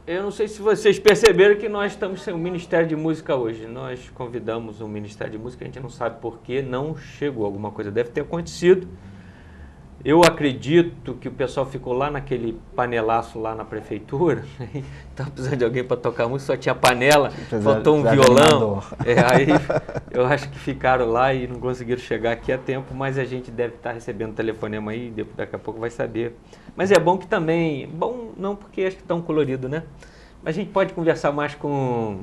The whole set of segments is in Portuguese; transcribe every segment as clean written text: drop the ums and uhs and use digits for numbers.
Eu não sei se vocês perceberam que nós estamos sem o Ministério de Música hoje. Nós convidamos o Ministério de Música, a gente não sabe por que não chegou. Alguma coisa deve ter acontecido. Eu acredito que o pessoal ficou lá naquele panelaço lá na prefeitura. Estava precisando de alguém para tocar música, só tinha panela, faltou um violão. Aí eu acho que ficaram lá e não conseguiram chegar aqui a tempo, mas a gente deve estar recebendo telefonema aí, daqui a pouco vai saber. Mas é bom que também, bom não porque acho que tão colorido, né? Mas a gente pode conversar mais com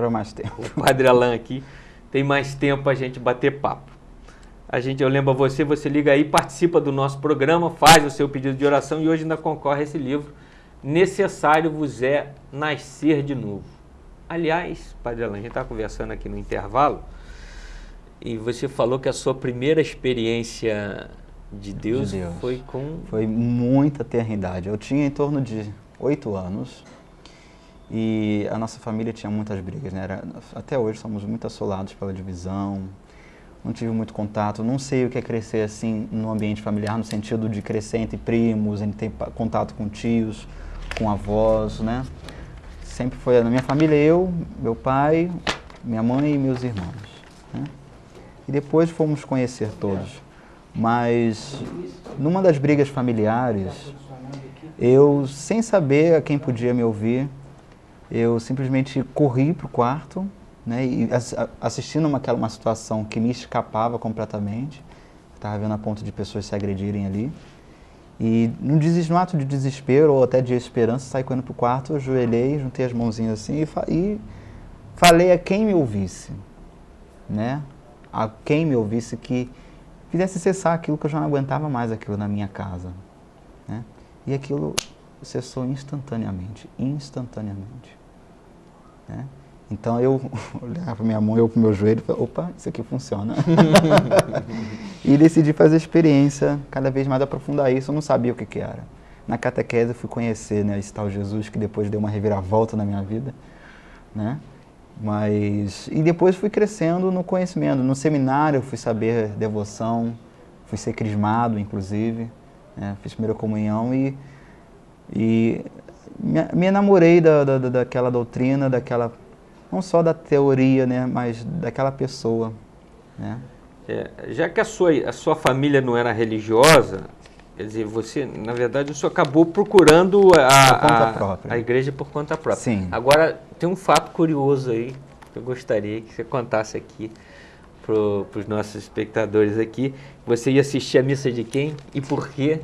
mais tempo. O Padre Alain aqui, tem mais tempo a gente bater papo. Eu lembro a você liga aí, participa do nosso programa, faz o seu pedido de oração e hoje ainda concorre a esse livro, Necessário vos é nascer de novo. Aliás, Padre Alain, a gente estava conversando aqui no intervalo e você falou que a sua primeira experiência de Deus foi com... Foi muita tenridade. Eu tinha em torno de 8 anos e a nossa família tinha muitas brigas, né? Até hoje somos muito assolados pela divisão. Não tive muito contato, não sei o que é crescer assim no ambiente familiar, no sentido de crescer entre primos, entre ter contato com tios, com avós, né? Sempre foi na minha família eu, meu pai, minha mãe e meus irmãos, né? E depois fomos conhecer todos. Mas numa das brigas familiares, eu, sem saber a quem podia me ouvir, eu simplesmente corri para o quarto, né, e assistindo uma situação que me escapava completamente, estava vendo a ponto de pessoas se agredirem ali, e no ato de desespero ou até de esperança, saí correndo para o quarto, ajoelhei, juntei as mãozinhas assim e falei a quem me ouvisse, né, a quem me ouvisse que fizesse cessar aquilo que eu já não aguentava mais aquilo na minha casa, né, e aquilo cessou instantaneamente, né. Então eu olhava para minha mão, eu para o meu joelho e falei, opa, isso aqui funciona. E decidi fazer a experiência, cada vez mais aprofundar isso, eu não sabia o que era. Na catequese eu fui conhecer, né, esse tal Jesus que depois deu uma reviravolta na minha vida, né? E depois fui crescendo no conhecimento. No seminário eu fui saber devoção, fui ser crismado inclusive, né? Fiz primeira comunhão e me enamorei daquela doutrina, não só da teoria, né, mas daquela pessoa, né? Já que a sua família não era religiosa, quer dizer, você, na verdade, você acabou procurando a igreja por conta própria. Sim. Agora, tem um fato curioso aí, que eu gostaria que você contasse aqui para os nossos espectadores aqui. Você ia assistir a missa de quem e por quê?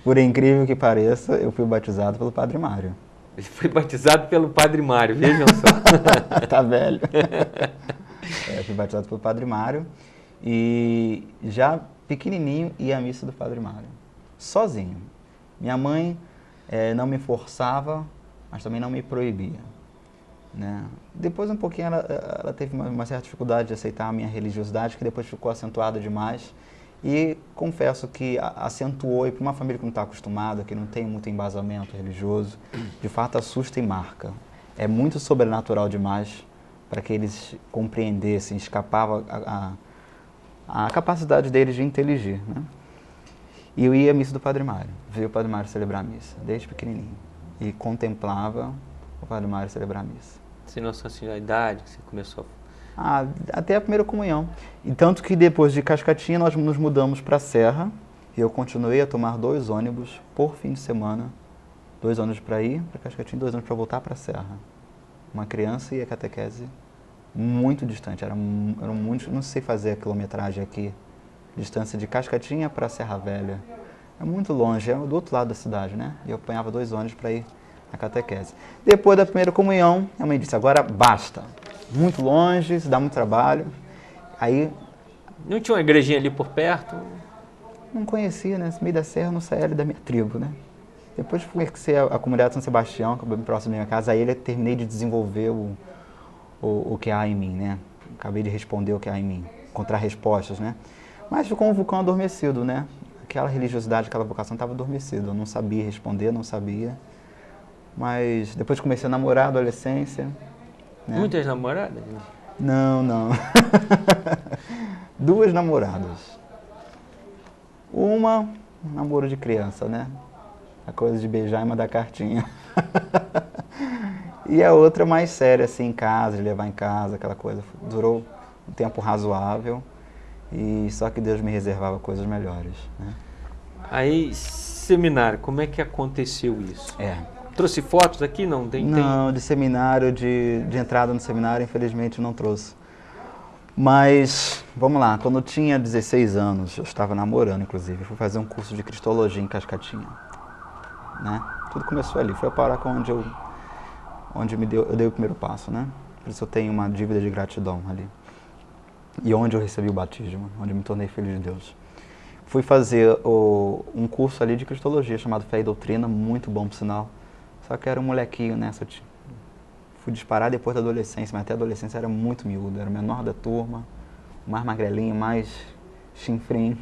Por incrível que pareça, eu fui batizado pelo Padre Mário. Ele foi batizado pelo Padre Mário, vejam só. Tá velho. Eu fui batizado pelo Padre Mário e já pequenininho ia à missa do Padre Mário, sozinho. Minha mãe não me forçava, mas também não me proibia, né? Depois um pouquinho ela teve uma certa dificuldade de aceitar a minha religiosidade, que depois ficou acentuada demais. E confesso que acentuou, e para uma família que não está acostumada, que não tem muito embasamento religioso, de fato assusta e marca. É muito sobrenatural demais para que eles compreendessem, escapava a capacidade deles de inteligir, né? E eu ia à missa do Padre Mário, via o Padre Mário celebrar a missa, desde pequenininho, e contemplava o Padre Mário celebrar a missa. Sem noção assim, a idade que você começou até a primeira comunhão. E tanto que depois de Cascatinha nós nos mudamos para a Serra e eu continuei a tomar 2 ônibus por fim de semana. 2 ônibus para ir para Cascatinha, 2 ônibus para voltar para a Serra. Uma criança e a catequese muito distante. Era muito, não sei fazer a quilometragem aqui. Distância de Cascatinha para a Serra Velha. É muito longe, é do outro lado da cidade, né? E eu apanhava 2 ônibus para ir na catequese. Depois da primeira comunhão, a mãe disse, agora basta. Muito longe, se dá muito trabalho. Aí... Não tinha uma igrejinha ali por perto? Não conhecia, né? Esse meio da serra não saía da minha tribo, né? Depois fui conhecer a comunidade São Sebastião, que é bem próximo da minha casa. Aí eu terminei de desenvolver o que há em mim, né? Acabei de responder o que há em mim, encontrar respostas, né? Mas ficou um vulcão adormecido, né? Aquela religiosidade, aquela vocação estava adormecida. Eu não sabia responder, não sabia. Mas depois comecei a namorar, adolescência. Né? Muitas namoradas? Não. 2 namoradas. Uma, um namoro de criança, né? A coisa de beijar e mandar cartinha. E a outra mais séria, assim, em casa, de levar em casa, aquela coisa. Durou um tempo razoável, e só que Deus me reservava coisas melhores, né? Aí, seminário, como é que aconteceu isso? É. Trouxe fotos aqui? Não, Não, de seminário, de entrada no seminário, infelizmente não trouxe. Mas, vamos lá, quando eu tinha 16 anos, eu estava namorando, inclusive, fui fazer um curso de Cristologia em Cascatinha, né? Tudo começou ali, foi a parar com onde eu dei o primeiro passo, né? Por isso eu tenho uma dívida de gratidão ali. E onde eu recebi o batismo, onde eu me tornei filho de Deus. Fui fazer um curso ali de Cristologia, chamado Fé e Doutrina, muito bom por sinal. Só que era um molequinho, né? Fui disparar depois da adolescência, mas até a adolescência era muito miúdo, era o menor da turma, o mais magrelinho, mais chinfrim.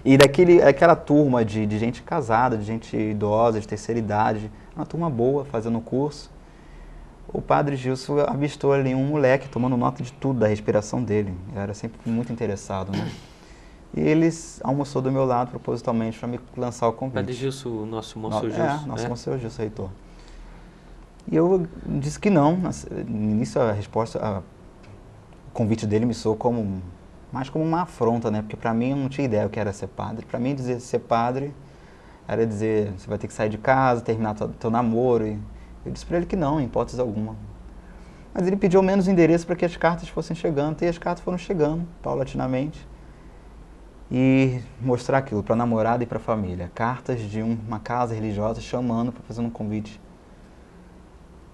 E aquela turma de gente casada, de gente idosa, de terceira idade, uma turma boa fazendo o curso. O padre Gilson avistou ali um moleque tomando nota de tudo, da respiração dele. Eu era sempre muito interessado, né? E ele almoçou do meu lado propositalmente para me lançar o convite. Padre Gilson, o nosso Monsenhor Gilson. Nosso Monsenhor Gilson, reitor. E eu disse que não. No início o convite dele me soou mais como uma afronta, né? Porque para mim eu não tinha ideia o que era ser padre. Para mim dizer ser padre era dizer, você vai ter que sair de casa, terminar teu namoro. E eu disse para ele que não, em hipótese alguma. Mas ele pediu ao menos o endereço para que as cartas fossem chegando, e as cartas foram chegando paulatinamente. E mostrar aquilo para a namorada e para a família. Cartas de uma casa religiosa chamando para fazer um convite.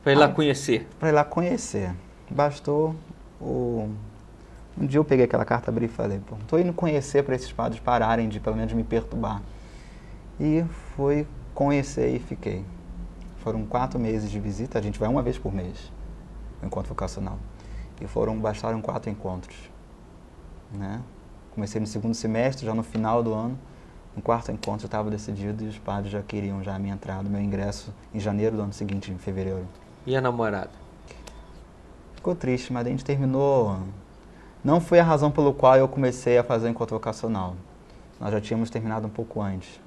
Para ir lá conhecer. Para ir lá conhecer. Bastou um dia eu peguei aquela carta, abri e falei, pô, estou indo conhecer para esses padres pararem de pelo menos me perturbar. E fui conhecer e fiquei. Foram 4 meses de visita, a gente vai uma vez por mês, no encontro vocacional. E bastaram 4 encontros, né? Comecei no segundo semestre, já no final do ano. No 4º encontro eu estava decidido e os padres já queriam a minha entrada, meu ingresso em janeiro do ano seguinte, em fevereiro. E a namorada? Ficou triste, mas a gente terminou. Não foi a razão pelo qual eu comecei a fazer o encontro vocacional. Nós já tínhamos terminado um pouco antes,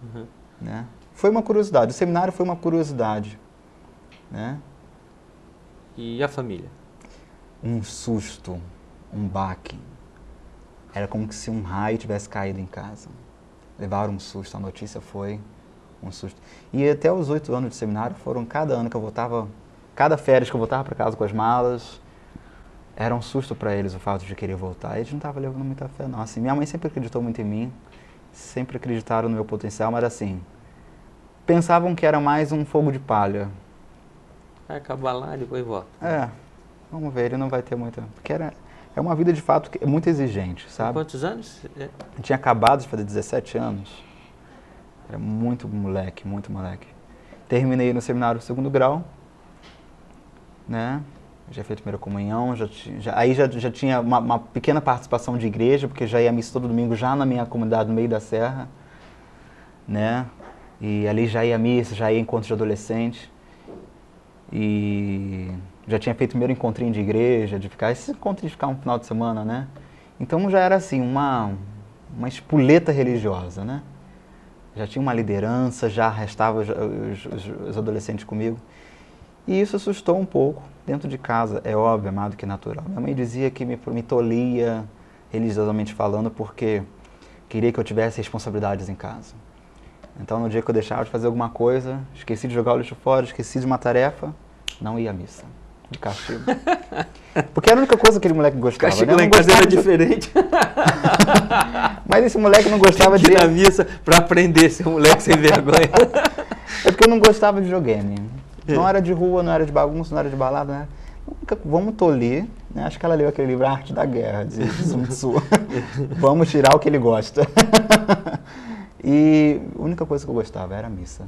né? Foi uma curiosidade, o seminário foi uma curiosidade, né? E a família? Um susto, um baque. Era como se um raio tivesse caído em casa. Levaram um susto, a notícia foi um susto. E até os 8 anos de seminário foram cada ano que eu voltava, cada férias que eu voltava para casa com as malas, era um susto para eles o fato de querer voltar. Eles não estavam levando muita fé, não. Assim, minha mãe sempre acreditou muito em mim, sempre acreditaram no meu potencial, mas assim, pensavam que era mais um fogo de palha. Vai acabar lá e depois volta. Vamos ver, ele não vai ter muita... Porque é uma vida de fato muito exigente, sabe? Quantos anos? Eu tinha acabado de fazer 17 anos. Era muito moleque, muito moleque. Terminei no seminário 2º grau, né? Já fiz a primeira comunhão, aí já tinha uma pequena participação de igreja, porque já ia missa todo domingo, já na minha comunidade, no meio da serra, né? E ali já ia missa, já ia encontro de adolescente. E já tinha feito o primeiro encontrinho de igreja, esse encontro de ficar um final de semana, né? Então já era assim, uma espoleta religiosa, né? Já tinha uma liderança, já restava os adolescentes comigo. E isso assustou um pouco dentro de casa, é óbvio, é mais do que natural. Minha mãe dizia que me tolia, religiosamente falando, porque queria que eu tivesse responsabilidades em casa. Então no dia que eu deixava de fazer alguma coisa, esqueci de jogar o lixo fora, esqueci de uma tarefa, não ia à missa. De castigo. Porque era a única coisa que aquele moleque gostava. Castigo né? lá em casa era diferente. Mas esse moleque não gostava de... ir na missa pra aprender, ser um moleque sem vergonha. É porque eu não gostava de videogame. Não era de rua, não era de bagunça, não era de balada, né? Vamos tolir, né? Acho que ela leu aquele livro A Arte da Guerra, de Sun Tzu. Vamos tirar o que ele gosta. E a única coisa que eu gostava era a missa.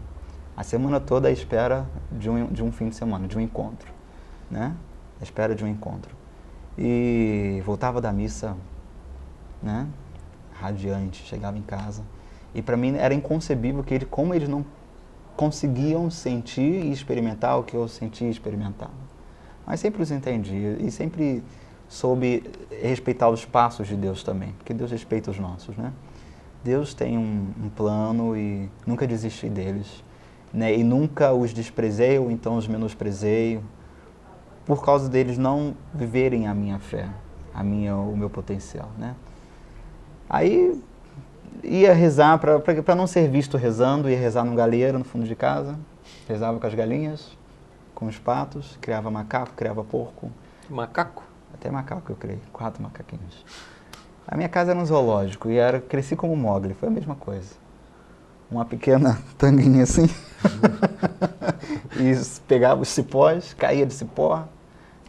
A semana toda à espera de um fim de semana, de um encontro, né? À espera de um encontro. E voltava da missa, né? Radiante, chegava em casa. E para mim era inconcebível como eles não conseguiam sentir e experimentar o que eu sentia e experimentava. Mas sempre os entendi e sempre soube respeitar os passos de Deus também, porque Deus respeita os nossos, né? Deus tem um plano e nunca desisti deles. né? E nunca os desprezei ou então os menosprezei por causa deles não viverem a minha fé, o meu potencial, né? Aí ia rezar, para não ser visto rezando, ia rezar num galeiro no fundo de casa, rezava com as galinhas, com os patos, criava macaco, criava porco. Macaco? Até macaco eu criei, 4 macaquinhos. A minha casa era um zoológico e cresci como Mowgli, foi a mesma coisa. Uma pequena tanguinha assim, e pegava os cipós, caía de cipó,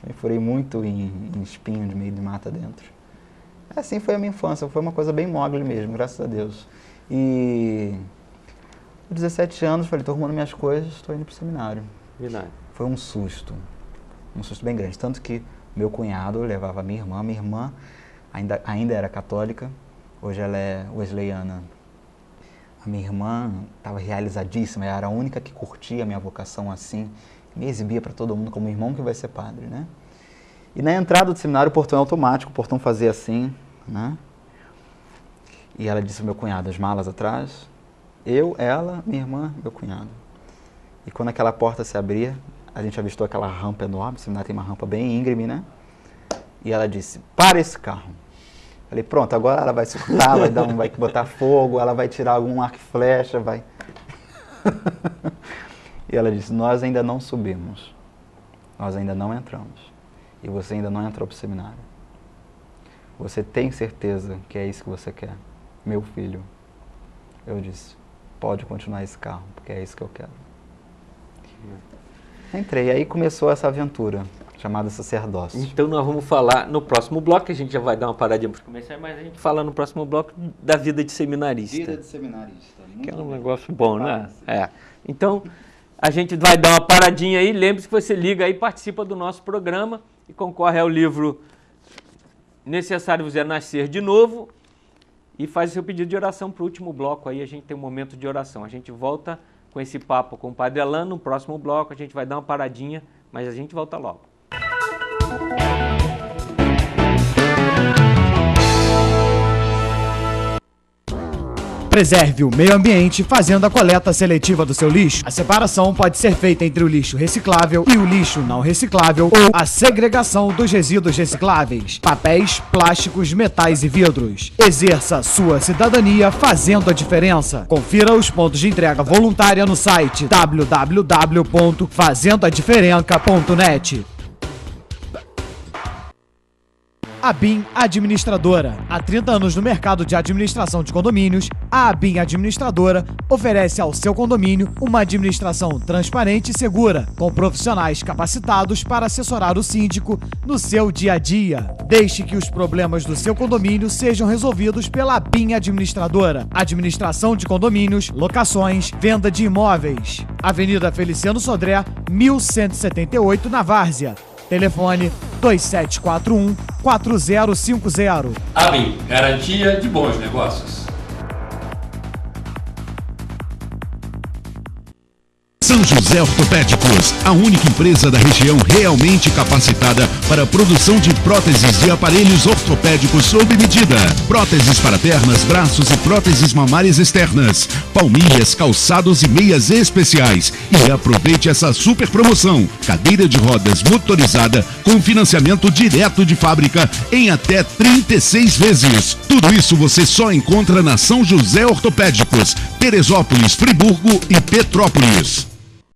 me furei muito em espinho de meio de mata dentro. Assim foi a minha infância, foi uma coisa bem Mowgli mesmo, graças a Deus. E com 17 anos, falei, estou arrumando minhas coisas, estou indo para o seminário. Verdade. Foi um susto bem grande, tanto que meu cunhado levava a minha irmã ainda era católica, hoje ela é wesleyana. A minha irmã estava realizadíssima, ela era a única que curtia a minha vocação assim, me exibia para todo mundo como irmão que vai ser padre, né? E na entrada do seminário o portão é automático, o portão fazia assim, né? E ela disse ao meu cunhado, as malas atrás, eu, ela, minha irmã, meu cunhado. E quando aquela porta se abria, a gente avistou aquela rampa enorme, o seminário tem uma rampa bem íngreme, né? E ela disse, para esse carro. Falei, pronto, agora ela vai surtar, vai botar fogo, ela vai tirar algum arco e flecha, vai... E ela disse, nós ainda não subimos, nós ainda não entramos. E você ainda não entrou para o seminário. Você tem certeza que é isso que você quer? Meu filho. Eu disse, pode continuar esse carro, porque é isso que eu quero. Entrei, aí começou essa aventura, chamada sacerdócio. Então nós vamos falar no próximo bloco, a gente já vai dar uma paradinha para os comerciais, mas a gente fala no próximo bloco da vida de seminarista. Vida de seminarista. Que é um negócio bom, né? É. Então, a gente vai dar uma paradinha aí, lembre-se que você liga aí, participa do nosso programa e concorre ao livro Necessário Você Nascer de Novo e faz o seu pedido de oração para o último bloco, aí a gente tem um momento de oração. A gente volta com esse papo com o Padre Alan, no próximo bloco a gente vai dar uma paradinha, mas a gente volta logo. Preserve o meio ambiente fazendo a coleta seletiva do seu lixo. A separação pode ser feita entre o lixo reciclável e o lixo não reciclável ou a segregação dos resíduos recicláveis, papéis, plásticos, metais e vidros. Exerça sua cidadania fazendo a diferença. Confira os pontos de entrega voluntária no site www.fazendoadiferenca.net. ABIN Administradora. Há 30 anos no mercado de administração de condomínios, a ABIN Administradora oferece ao seu condomínio uma administração transparente e segura, com profissionais capacitados para assessorar o síndico no seu dia a dia. Deixe que os problemas do seu condomínio sejam resolvidos pela ABIN Administradora. Administração de condomínios, locações, venda de imóveis. Avenida Feliciano Sodré, 1178, na Várzea. Telefone 2741-4050. ABIN, garantia de bons negócios. São José Ortopédicos, a única empresa da região realmente capacitada para a produção de próteses e aparelhos ortopédicos sob medida. Próteses para pernas, braços e próteses mamárias externas. Palmilhas, calçados e meias especiais. E aproveite essa super promoção. Cadeira de rodas motorizada com financiamento direto de fábrica em até 36 vezes. Tudo isso você só encontra na São José Ortopédicos, Teresópolis, Friburgo e Petrópolis.